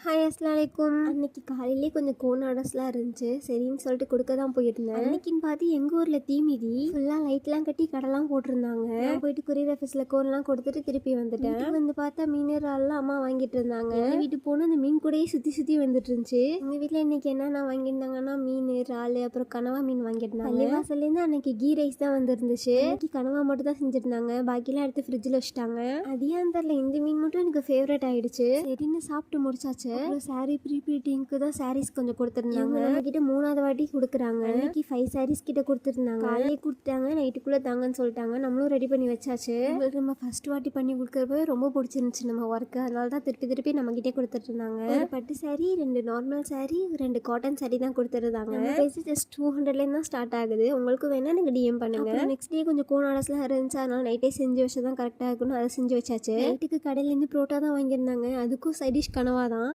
Hi அஸ்ஸலாமு அலைக்கும். அன்னைக்கு காலையிலே கொஞ்சம் கோன் ஆர்டர்ஸ்லாம் இருந்துச்சு. சரின்னு சொல்லிட்டு கொடுக்க தான் போயிருந்தேன். அன்னைக்குன்னு பார்த்து எங்கள் ஊரில் தீமிதி ஃபுல்லாக லைட்லாம் கட்டி கடைலாம் போட்டிருந்தாங்க. நான் போயிட்டு கொரியர் ஆஃபீஸில் கோன்லாம் கொடுத்துட்டு திருப்பி வந்துட்டேன். வந்து பார்த்தா மீன் இறால்லாம் அம்மா வாங்கிட்டு இருந்தாங்க. எங்கள் வீட்டு போனால் அந்த மீன் கூடயே சுற்றி வந்துட்டு இருந்துச்சு. எங்கள் வீட்டில் இன்னைக்கு என்னென்ன வாங்கியிருந்தாங்கன்னா மீன் இறால் அப்புறம் கனவா மீன் வாங்கியிருந்தாங்க. பள்ளிவாசல்லேருந்து அன்னைக்கு கீ ரைஸ் தான் வந்துருந்துச்சு. அன்னைக்கு கனவா மட்டும் தான் செஞ்சுருந்தாங்க. பாக்கிலாம் எடுத்து ஃப்ரிட்ஜில் வச்சுட்டாங்க. அதையும் தெரியல, இந்த மீன் மட்டும் எனக்கு ஃபேவரட் ஆயிடுச்சு. சரின்னு சாப்பிட்டு முடிச்சாச்சு. சாரி ப்ரீப்ளீட்டிங்க்கு தான் சாரீஸ் கொஞ்சம் கொடுத்துருந்தாங்க. நம்ம கிட்ட 3வது வாட்டி கொடுக்குறாங்க. அன்னைக்கு 5 சாரீஸ் கிட்ட கொடுத்துருந்தாங்க. காலையே கொடுத்தாங்க, நைட்டுக்குள்ள தாங்கன்னு சொல்லிட்டாங்க. நம்மளும் ரெடி பண்ணி வச்சாச்சு. நம்ம ஃபர்ஸ்ட் வாட்டி பண்ணி கொடுக்குறப்ப ரொம்ப பிடிச்சிருந்துச்சு நம்ம ஒர்க்கு. அதனால தான் திருப்பி நம்ம கிட்டே கொடுத்துட்டு இருந்தாங்க. ஒரு பட்டு sorry, 2 normal sorry, 2 cotton sorry தான் கொடுத்துருந்தாங்க. பேசி ஜஸ்ட் 200லேருந்து தான் ஸ்டார்ட் ஆகுது. உங்களுக்கு வேணா எனக்கு டிஎம் பண்ணுங்க. நெக்ஸ்ட் டே கொஞ்சம் கோன் ஆர்டர்ஸ்லாம் இருந்துச்சு. அதனால நைட்டே செஞ்சு வச்சா தான் கரெக்டாக இருக்கணும். அதை செஞ்சு வச்சாச்சு. நைட்டுக்கு கடையிலேருந்து புரோட்டா தான் வாங்கியிருந்தாங்க. அதுக்கும் சைடிஷ் கனவா தான்.